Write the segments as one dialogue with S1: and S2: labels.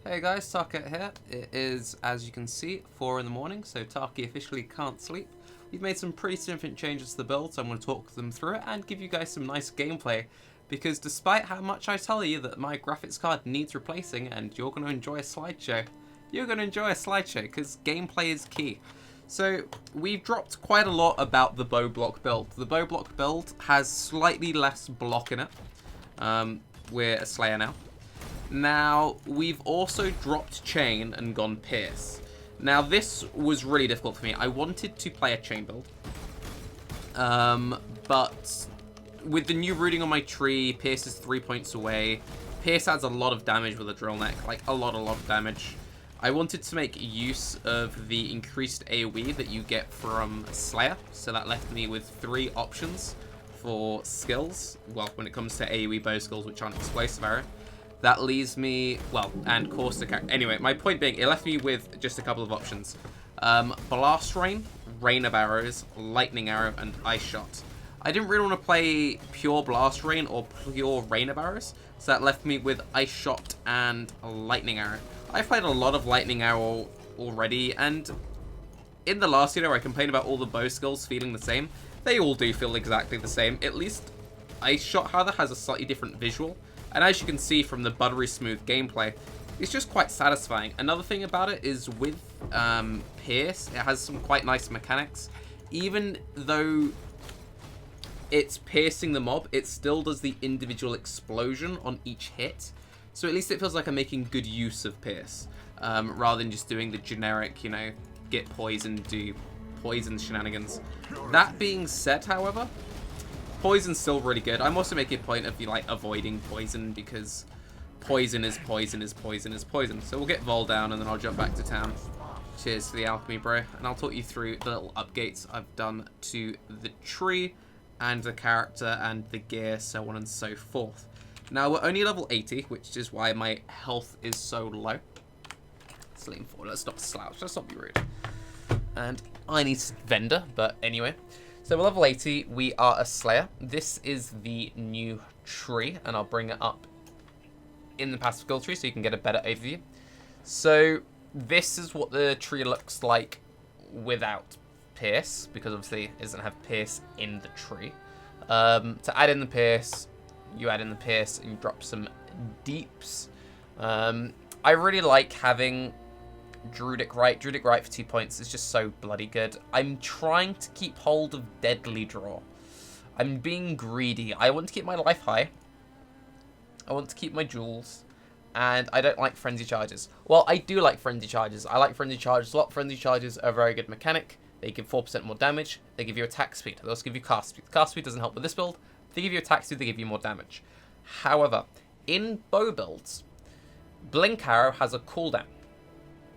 S1: Hey guys, Tarke here. It is, as you can see, 4 in the morning, so Tarke officially can't sleep. We've made some pretty significant changes to the build, so I'm going to talk them through it and give you guys some nice gameplay. Because despite how much I tell you that my graphics card needs replacing and you're going to enjoy a slideshow, you're going to enjoy a slideshow because gameplay is key. So we've dropped quite a lot about the bow block build. The bow block build has slightly less block in it. We're a Slayer now. Now, we've also dropped Chain and gone Pierce. Now, this was really difficult for me. I wanted to play a Chain build. But with the new rooting on my tree, Pierce is 3 points away. Pierce adds a lot of damage with a drill neck. Like, a lot of damage. I wanted to make use of the increased AoE that you get from Slayer. So that left me with 3 options for skills. Well, when it comes to AoE bow skills, which aren't explosive arrow. That leaves me, well, and caustic. Anyway, my point being, it left me with just a couple of options. Blast Rain, Rain of Arrows, Lightning Arrow, and Ice Shot. I didn't really want to play pure Blast Rain or pure Rain of Arrows, so that left me with Ice Shot and Lightning Arrow. I've played a lot of Lightning Arrow already, and in the last video I complained about all the bow skills feeling the same. They all do feel exactly the same. At least Ice Shot, however, has a slightly different visual. And as you can see from the buttery smooth gameplay, it's just quite satisfying. Another thing about it is with Pierce, it has some quite nice mechanics. Even though it's piercing the mob, it still does the individual explosion on each hit. So at least it feels like I'm making good use of Pierce, rather than just doing the generic, you know, get poisoned, do poison shenanigans. That being said, however, Poison's still really good. I'm also making a point of like avoiding poison because poison is poison is poison is poison. So we'll get Vol down and then I'll jump back to town. Cheers to the alchemy, bro. And I'll talk you through the little updates I've done to the tree and the character and the gear, so on and so forth. Now we're only level 80, which is why my health is so low. Let's lean forward. Let's not slouch. Let's not be rude. And I need vendor, but anyway. So we're level 80, we are a Slayer. This is the new tree, and I'll bring it up in the passive skill tree so you can get a better overview. So this is what the tree looks like without Pierce, because obviously it doesn't have Pierce in the tree. To add in the Pierce, you add in the Pierce and you drop some deeps. I really like having Druidic Rite. Druidic Rite for 2 points is just so bloody good. I'm trying to keep hold of Deadly Draw. I'm being greedy. I want to keep my life high. I want to keep my jewels. And I don't like Frenzy Charges. Well, I do like Frenzy Charges. I like Frenzy Charges a lot. Frenzy Charges are a very good mechanic. They give 4% more damage. They give you attack speed. They also give you cast speed. Cast speed doesn't help with this build. They give you attack speed, they give you more damage. However, in bow builds, Blink Arrow has a cooldown.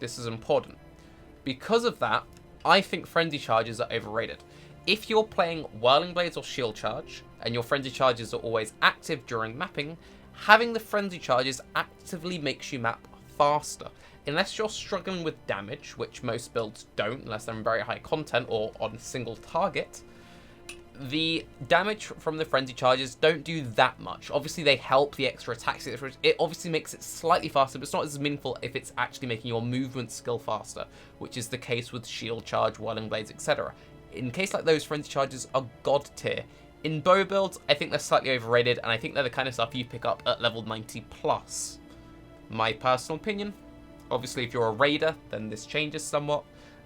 S1: This is important. Because of that, I think Frenzy Charges are overrated. If you're playing Whirling Blades or Shield Charge, and your Frenzy Charges are always active during mapping, having the Frenzy Charges actively makes you map faster. Unless you're struggling with damage, which most builds don't, unless they're in very high content or on a single target, the damage from the Frenzy Charges don't do that much. Obviously, they help the extra attacks. It obviously makes it slightly faster, but it's not as meaningful if it's actually making your movement skill faster, which is the case with Shield Charge, Whirling Blades, etc. In case like those, Frenzy Charges are god tier. In bow builds, I think they're slightly overrated, and I think they're the kind of stuff you pick up at level 90 plus. My personal opinion. Obviously, if you're a raider, then this changes somewhat,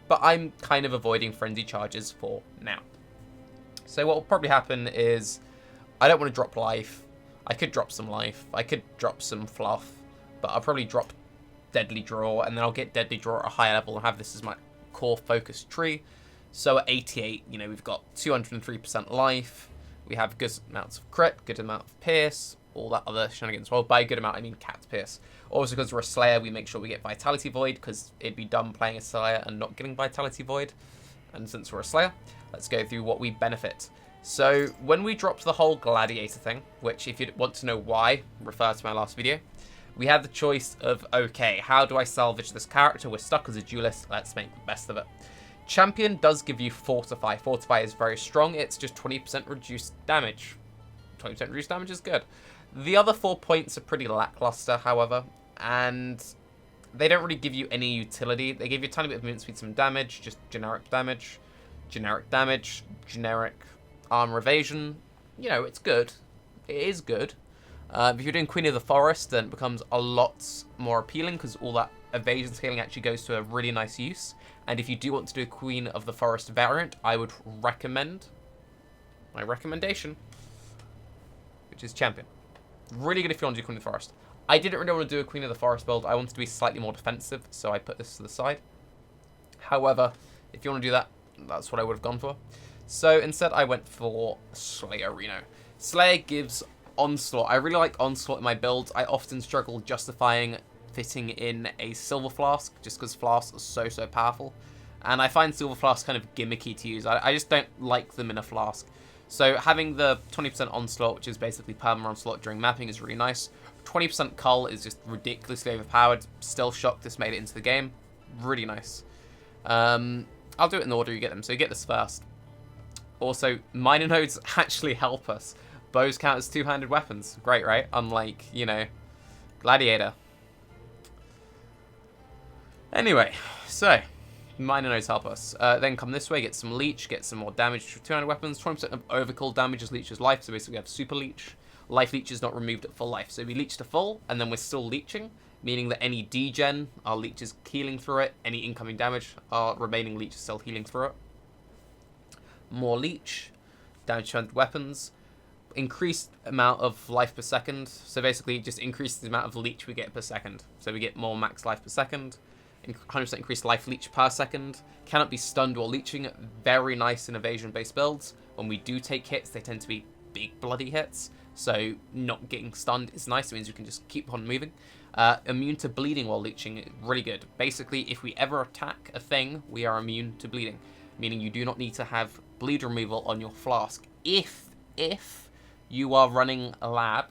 S1: but I'm kind of avoiding Frenzy Charges for now. So what will probably happen is, I don't want to drop life. I could drop some life. I could drop some fluff. But I'll probably drop Deadly Draw, and then I'll get Deadly Draw at a higher level and have this as my core focus tree. So at 88, you know, we've got 203% life. We have good amounts of crit, good amount of pierce, all that other shenanigans. Well, by good amount, I mean cat's pierce. Also, because we're a Slayer, we make sure we get Vitality Void, because it'd be dumb playing a Slayer and not getting Vitality Void. And since we're a Slayer, let's go through what we benefit. So when we dropped the whole Gladiator thing, which if you want to know why, refer to my last video, we had the choice of, okay, how do I salvage this character? We're stuck as a duelist, let's make the best of it. Champion does give you Fortify. Fortify is very strong, it's just 20% reduced damage. 20% reduced damage is good. The other 4 points are pretty lackluster, however, and they don't really give you any utility. They give you a tiny bit of movement speed, some damage, just generic damage, generic armor evasion. You know, it's good. It is good. If you're doing Queen of the Forest, then it becomes a lot more appealing because all that evasion scaling actually goes to a really nice use. And if you do want to do a Queen of the Forest variant, I would recommend my recommendation, which is Champion. Really good if you want to do Queen of the Forest. I didn't really want to do a Queen of the Forest build. I wanted to be slightly more defensive, so I put this to the side. However, if you want to do that, that's what I would have gone for. So instead, I went for Slayer Reno. Slayer gives Onslaught. I really like Onslaught in my builds. I often struggle justifying fitting in a Silver Flask, just because Flasks are so powerful. And I find Silver Flasks kind of gimmicky to use. I just don't like them in a Flask. So having the 20% Onslaught, which is basically perma Onslaught during mapping, is really nice. 20% Cull is just ridiculously overpowered. Still shocked this made it into the game. Really nice. I'll do it in the order you get them. So you get this first. Also, minor nodes actually help us. Bows count as two-handed weapons. Great, right? Unlike, you know, Gladiator. Anyway, so minor nodes help us. Then come this way, get some leech, get some more damage to two-handed weapons. 20% of overkill damage as leech's life, so basically we have super leech. Life leech is not removed at full life, so we leech to full, and then we're still leeching, meaning that any degen, our leech is healing through it. Any incoming damage, our remaining leech is still healing through it. More leech, damage to weapons, increased amount of life per second, so basically just increase the amount of leech we get per second. So we get more max life per second. 100% increased life leech per second. Cannot be stunned while leeching. Very nice in evasion-based builds. When we do take hits, they tend to be big bloody hits. So not getting stunned is nice. It means we can just keep on moving. Immune to bleeding while leeching. Really good. Basically, if we ever attack a thing, we are immune to bleeding. Meaning you do not need to have bleed removal on your flask. If you are running a lab,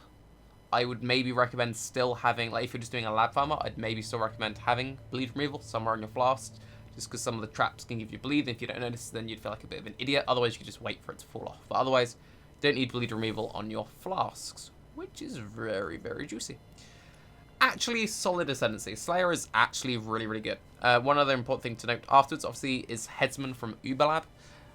S1: I would maybe recommend still having, like if you're just doing a lab farmer, I'd maybe still recommend having bleed removal somewhere on your flask, just because some of the traps can give you bleed, and if you don't notice, then you'd feel like a bit of an idiot. Otherwise, you could just wait for it to fall off. But otherwise, you don't need bleed removal on your flasks, which is very juicy. Actually, solid ascendancy. Slayer is actually really good. One other important thing to note afterwards, obviously, is Headsman from Uberlab.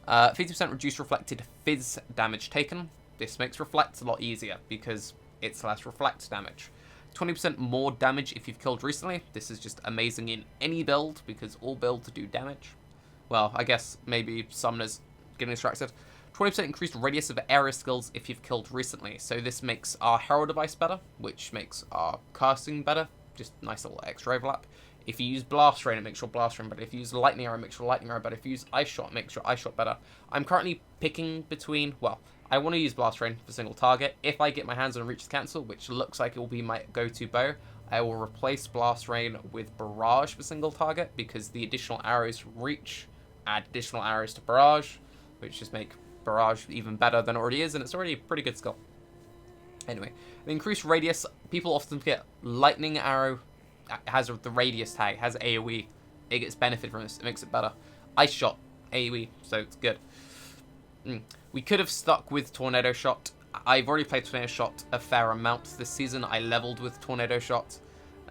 S1: 50% reduced reflected fizz damage taken. This makes reflect a lot easier because it's less reflect damage. 20% more damage if you've killed recently. This is just amazing in any build because all builds do damage. Well, I guess maybe Summoner's getting distracted. 20% increased radius of area skills if you've killed recently. So this makes our Herald device better, which makes our casting better. Just nice little extra overlap. If you use Blast Rain, it makes your Blast Rain better. If you use Lightning Arrow, it makes your Lightning Arrow better. If you use Ice Shot, it makes your Ice Shot better. I'm currently picking between, well, I want to use Blast Rain for single target. If I get my hands on Reach's Cancel, which looks like it will be my go-to bow, I will replace Blast Rain with Barrage for single target because the additional arrows from Reach add additional arrows to Barrage, which just make Barrage even better than it already is, and it's already a pretty good skill. Anyway, the increased radius, people often forget Lightning Arrow has the radius tag, has AoE. It gets benefit from this, it makes it better. Ice Shot, AoE, so it's good. We could have stuck with Tornado Shot. I've already played Tornado Shot a fair amount this season. I leveled with Tornado Shot.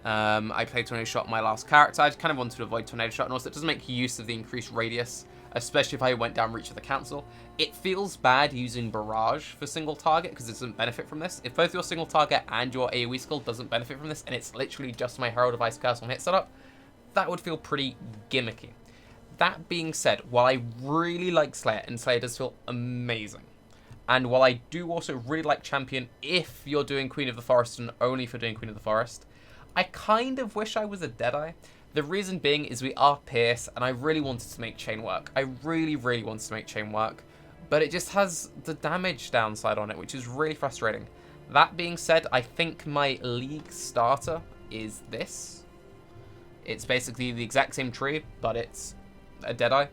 S1: I played Tornado Shot my last character. I kind of wanted to avoid Tornado Shot, and also it doesn't make use of the increased radius, especially if I went down Reach of the Council. It feels bad using Barrage for single target because it doesn't benefit from this. If both your single target and your AoE skill doesn't benefit from this, and it's literally just my Herald Device Curse on hit setup, that would feel pretty gimmicky. That being said, while I really like Slayer, and Slayer does feel amazing, and while I do also really like Champion if you're doing Queen of the Forest and only if you're doing Queen of the Forest, I kind of wish I was a Deadeye. The reason being is we are Pierce, and I really wanted to make Chain work. I really wanted to make Chain work, but it just has the damage downside on it, which is really frustrating. That being said, I think my League starter is this. It's basically the exact same tree, but it's a Deadeye.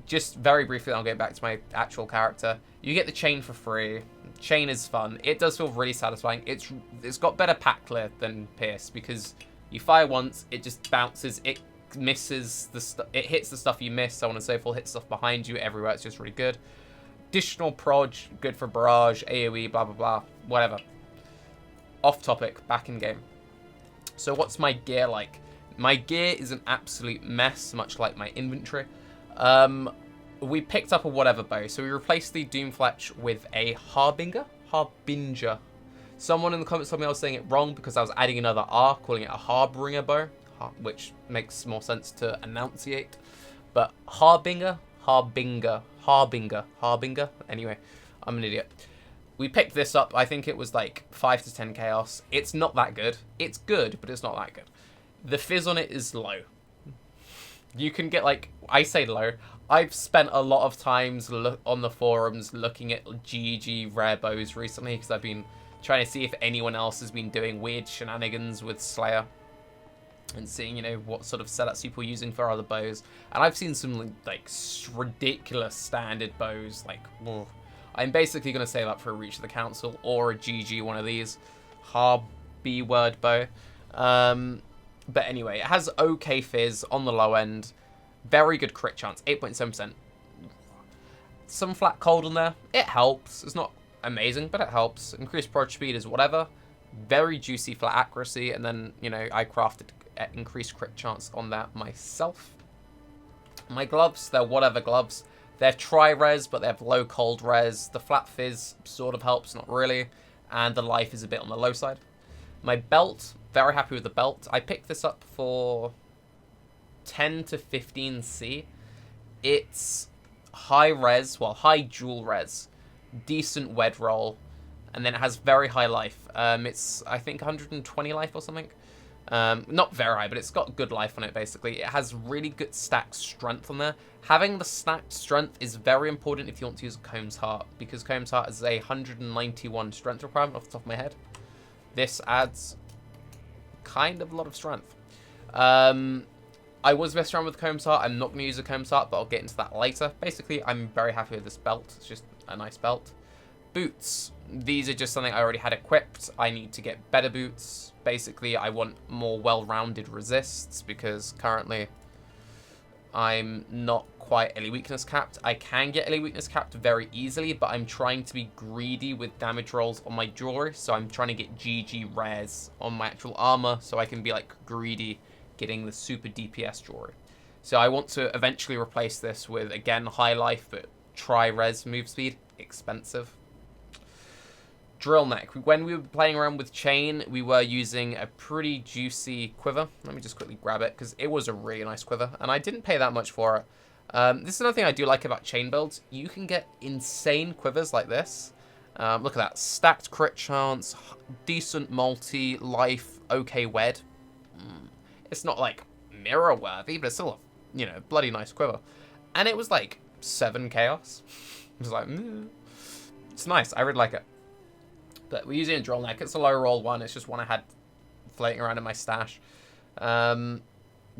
S1: Just very briefly, I'll get back to my actual character. You get the Chain for free. Chain is fun. It does feel really satisfying. It's got better pack clear than Pierce because you fire once, it just bounces, it misses the stuff, it hits the stuff you miss, so on and so forth, hits stuff behind you, everywhere. It's just really good. Additional proj, good for barrage, AoE, blah blah blah, whatever. Off topic, back in game. So what's my gear like? My gear is an absolute mess, much like my inventory. We picked up a whatever bow, so we replaced the Doomfletch with a Harbinger. Someone in the comments told me I was saying it wrong because I was adding another R, calling it a Harbinger bow, which makes more sense to enunciate. But Harbinger. Anyway, I'm an idiot. We picked this up. I think it was like 5 to 10 chaos. It's not that good. It's good, but it's not that good. The fizz on it is low. You can get like, I say low. I've spent a lot of times on the forums looking at GG rare bows recently because I've been trying to see if anyone else has been doing weird shenanigans with Slayer and seeing, you know, what sort of setups people are using for other bows. And I've seen some like ridiculous standard bows. Like, whoa. I'm basically going to save up for a Reach of the Council or a GG one of these B word bow. But anyway, it has okay fizz on the low end. Very good crit chance, 8.7%. Some flat cold on there. It helps. It's not amazing, but it helps. Increased prod speed is whatever. Very juicy flat accuracy. And then, you know, I crafted increased crit chance on that myself. My gloves, they're whatever gloves. They're tri-res, but they have low cold res. The flat fizz sort of helps, not really. And the life is a bit on the low side. My belt, very happy with the belt. I picked this up for 10 to 15C. It's high res, well, high dual res, decent wed roll, and then it has very high life. It's, I think, 120 life or something. Not very high, but it's got good life on it, basically. It has really good stacked strength on there. Having the stacked strength is very important if you want to use Comb's Heart, because Comb's Heart is a 191 strength requirement off the top of my head. This adds kind of a lot of strength. I was messing around with Comb's Heart. I'm not going to use a Comb's Heart, but I'll get into that later. Basically, I'm very happy with this belt. It's just a nice belt. Boots. These are just something I already had equipped. I need to get better boots. Basically, I want more well-rounded resists because currently I'm not quite elite weakness capped. I can get elite weakness capped very easily, but I'm trying to be greedy with damage rolls on my jewelry. So I'm trying to get GG rares on my actual armor so I can be like greedy getting the super DPS jewelry. So I want to eventually replace this with, again, high life, but tri-res move speed. Expensive. Drill neck. When we were playing around with chain, we were using a pretty juicy quiver. Let me just quickly grab it because it was a really nice quiver, and I didn't pay that much for it. This is another thing I do like about chain builds. You can get insane quivers like this. Look at that. Stacked crit chance, decent multi, life, okay wed. It's not like mirror worthy, but it's still a, you know, bloody nice quiver. And it was like 7 chaos. It was like, it's nice. I really like it. But we're using a drill neck. It's a low roll one. It's just one I had floating around in my stash.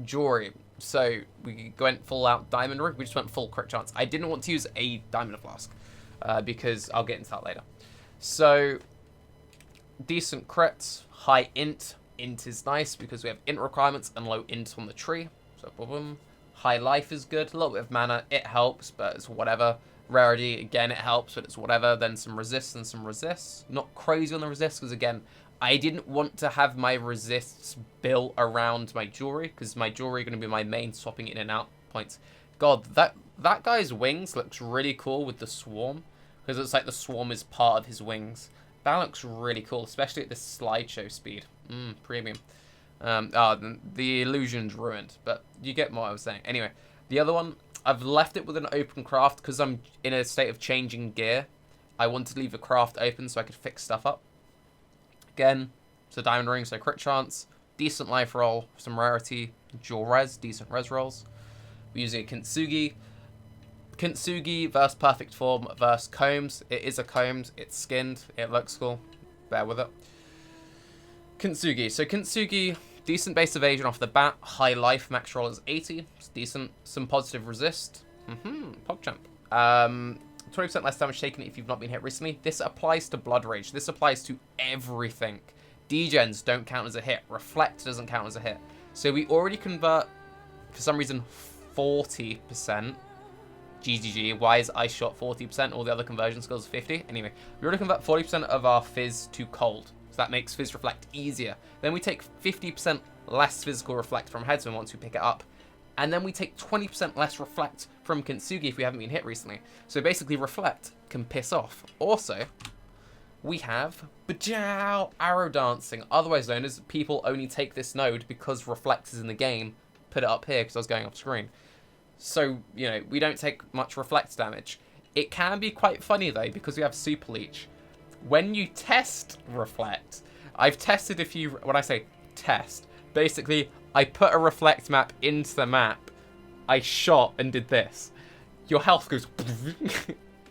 S1: Jewelry. So we went full out diamond ring. We just went full crit chance. I didn't want to use a diamond flask because I'll get into that later. So decent crits, high int. Int is nice because we have int requirements and low int on the tree. So boom. High life is good. A little bit of mana. It helps, but it's whatever. Rarity, again, it helps, but it's whatever. Then some resists and some resists. Not crazy on the resists because, again, I didn't want to have my resists built around my jewelry because my jewelry going to be my main swapping in and out points. God, that guy's wings looks really cool with the swarm because it's like the swarm is part of his wings. That looks really cool, especially at this slideshow speed. Premium. The illusion's ruined, but you get what I was saying. Anyway, the other one, I've left it with an open craft because I'm in a state of changing gear. I wanted to leave the craft open so I could fix stuff up. Again, it's a diamond ring, so crit chance, decent life roll, some rarity, dual res, decent res rolls. We're using a Kintsugi. Kintsugi versus perfect form versus combs. It is a combs, it's skinned, it looks cool. Bear with it. Kintsugi. So Kintsugi, decent base evasion off the bat, high life, max roll is 80. It's decent. Some positive resist. PogChamp. 20% less damage taken if you've not been hit recently. This applies to Blood Rage. This applies to everything. Degens don't count as a hit. Reflect doesn't count as a hit. So we already convert, for some reason, 40%. GGG. Why is Ice Shot 40%? All the other conversion skills are 50. Anyway, we already convert 40% of our fizz to cold. that makes Fizz Reflect easier. Then we take 50% less physical Reflect from Headsman once we pick it up. And then we take 20% less Reflect from Kintsugi if we haven't been hit recently. So basically Reflect can piss off. Also, we have Bajow Arrow Dancing, otherwise known as people only take this node because Reflect is in the game. Put it up here because I was going off screen. So, you know, we don't take much Reflect damage. It can be quite funny though because we have Super Leech. When you test Reflect, I've tested a few, when I say test, basically I put a Reflect map into the map, I shot and did this. Your health goes...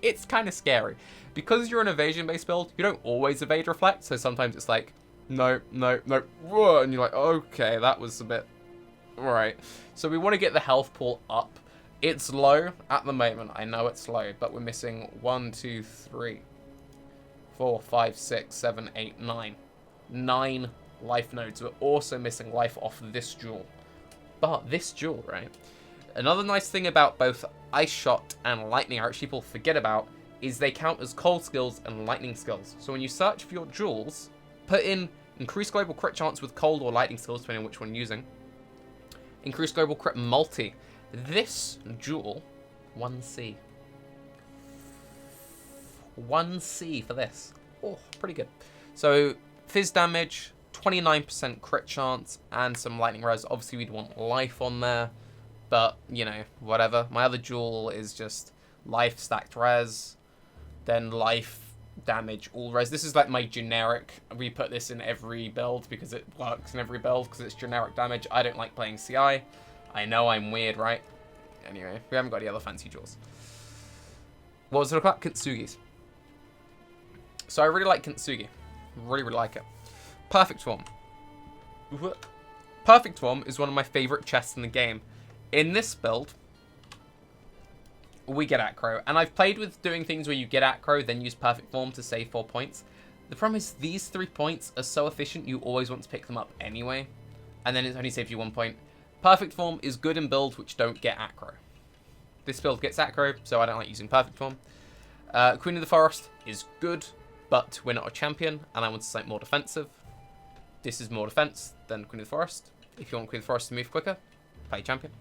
S1: It's kind of scary. Because you're an evasion-based build, you don't always evade Reflect, so sometimes it's like, no, no, no, whoa, and you're like, okay, that was a bit... Alright. So we want to get the health pool up. It's low at the moment, I know it's low, but we're missing 1, 2, 3, 4, 5, 6, 7, 8, 9. 9 life nodes. We're also missing life off this jewel. But this jewel, right? Another nice thing about both Ice Shot and Lightning Arrow, which people forget about, is they count as cold skills and lightning skills. So when you search for your jewels, put in increased global crit chance with cold or lightning skills, depending on which one you're using. Increased global crit multi. This jewel, 1C. 1C for this. Oh, pretty good. So, fizz damage, 29% crit chance, and some lightning res. Obviously, we'd want life on there, but, you know, whatever. My other jewel is just life stacked res, then life damage all res. This is like my generic. We put this in every build because it works in every build because it's generic damage. I don't like playing CI. I know I'm weird, right? Anyway, we haven't got any other fancy jewels. What was it about? Kintsugi's. So I really like Kintsugi. Really, really like it. Perfect Form. Perfect Form is one of my favorite chests in the game. In this build, we get Acro. And I've played with doing things where you get Acro, then use Perfect Form to save 4 points. The problem is these 3 points are so efficient, you always want to pick them up anyway. And then it only saves you 1 point. Perfect Form is good in builds which don't get Acro. This build gets Acro, so I don't like using Perfect Form. Queen of the Forest is good, but we're not a champion, and I want to make more defensive. This is more defense than Queen of the Forest. If you want Queen of the Forest to move quicker, play champion.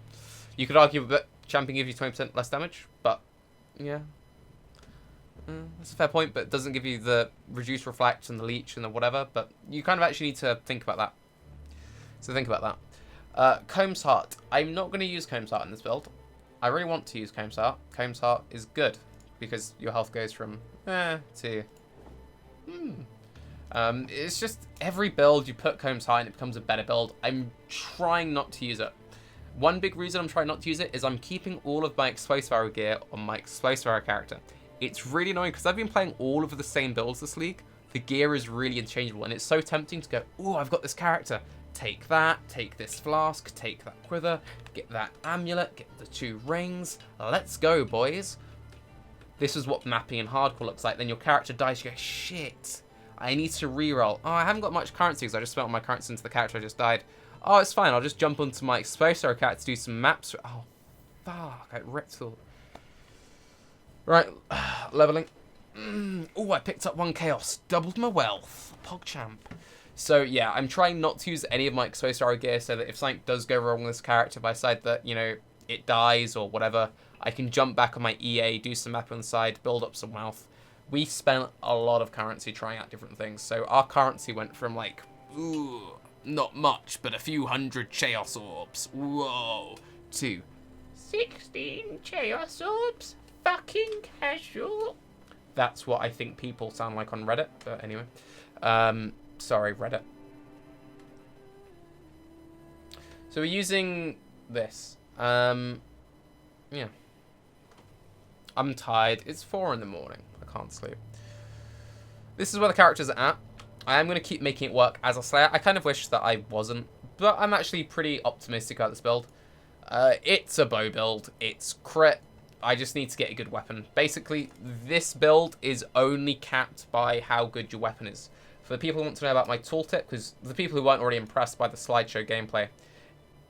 S1: You could argue that champion gives you 20% less damage, but yeah. That's a fair point, but it doesn't give you the reduced reflect and the leech and the whatever, but you kind of actually need to think about that. So think about that. Comb's Heart. I'm not going to use Comb's Heart in this build. I really want to use Comb's Heart. Comb's Heart is good because your health goes from to... it's just every build you put Comb's Heart and it becomes a better build. I'm trying not to use it. One big reason I'm trying not to use it is I'm keeping all of my Explosive Arrow gear on my Explosive Arrow character. It's really annoying because I've been playing all of the same builds this league. The gear is really interchangeable and it's so tempting to go, oh, I've got this character. Take that, take this flask, take that quiver, get that amulet, get the 2 rings. Let's go, boys. This is what mapping in hardcore looks like. Then your character dies, you go, shit, I need to reroll. Oh, I haven't got much currency because I just spent all my currency into the character I just died. Oh, it's fine, I'll just jump onto my Explosive Arrow character to do some maps. Oh, fuck, I ripped all. Right, leveling. Oh, I picked up 1 chaos, doubled my wealth. PogChamp. So yeah, I'm trying not to use any of my Explosive Arrow gear so that if something does go wrong with this character, if I decide that, you know, it dies or whatever, I can jump back on my EA, do some map on the side, build up some wealth. We spent a lot of currency trying out different things. So our currency went from like, ooh, not much, but a few hundred Chaos Orbs. Whoa. To 16 Chaos Orbs? Fucking casual. That's what I think people sound like on Reddit, but anyway. Sorry, Reddit. So we're using this. Yeah. I'm tired. It's 4 in the morning. I can't sleep. This is where the characters are at. I am going to keep making it work as a Slayer. I kind of wish that I wasn't, but I'm actually pretty optimistic about this build. It's a bow build. It's crit. I just need to get a good weapon. Basically, this build is only capped by how good your weapon is. For the people who want to know about my tooltip, because the people who weren't already impressed by the slideshow gameplay,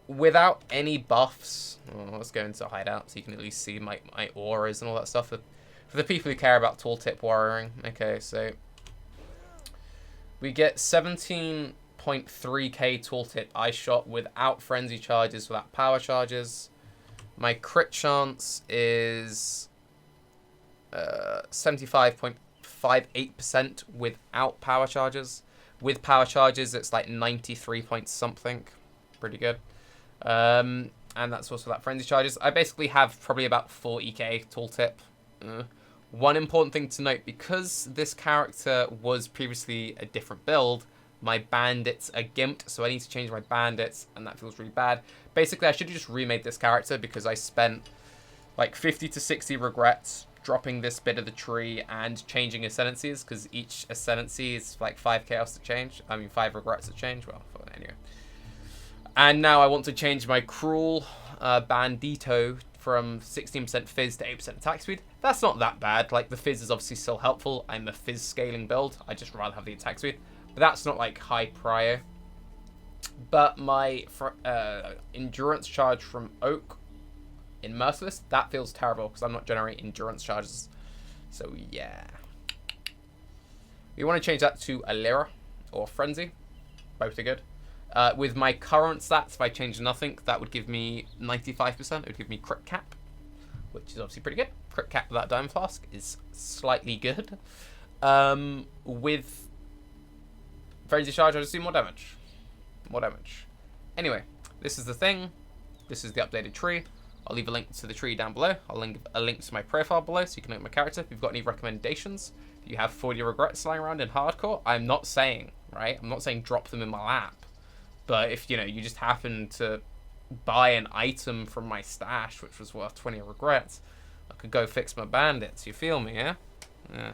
S1: without any buffs, let's go into hideout so you can at least see my auras and all that stuff. For the people who care about tooltip warrioring, okay, so We get 17.3k tooltip eye shot without frenzy charges, without power charges. My crit chance is 75.58% without power charges. With power charges, it's like 93 point something. Pretty good. And that's also that frenzy charges. I basically have probably about 40k tooltip. One important thing to note, because this character was previously a different build, my bandits are gimped, so I need to change my bandits, and that feels really bad. Basically, I should have just remade this character because I spent like 50 to 60 regrets dropping this bit of the tree and changing ascendancies, because each ascendancy is like 5 chaos to change. I mean, 5 regrets to change. Well, anyway. And now I want to change my cruel bandito from 16% fizz to 8% attack speed. That's not that bad. Like, the fizz is obviously still helpful. I'm a fizz scaling build. I just rather have the attack speed. But that's not like high prio. But my endurance charge from Oak in Merciless, that feels terrible because I'm not generating endurance charges. So yeah. We want to change that to a Lyra or Frenzy. Both are good. With my current stats, if I change nothing, that would give me 95%. It would give me crit cap, which is obviously pretty good. Crit cap without Diamond Flask is slightly good. With Frenzy Charge, I just do more damage. More damage. Anyway, this is the thing. This is the updated tree. I'll leave a link to the tree down below. I'll link a link to my profile below so you can look at my character. If you've got any recommendations, if you have 40 regrets lying around in hardcore, I'm not saying, right? I'm not saying drop them in my lap. But if, you just happen to buy an item from my stash, which was worth 20 regrets, I could go fix my bandits. You feel me, yeah? Yeah.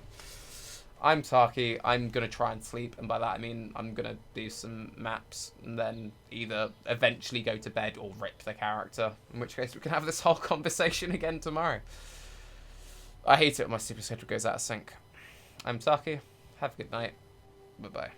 S1: I'm Tarke. I'm going to try and sleep. And by that, I mean I'm going to do some maps and then either eventually go to bed or rip the character. In which case, we can have this whole conversation again tomorrow. I hate it when my sleep schedule goes out of sync. I'm Tarke. Have a good night. Bye-bye.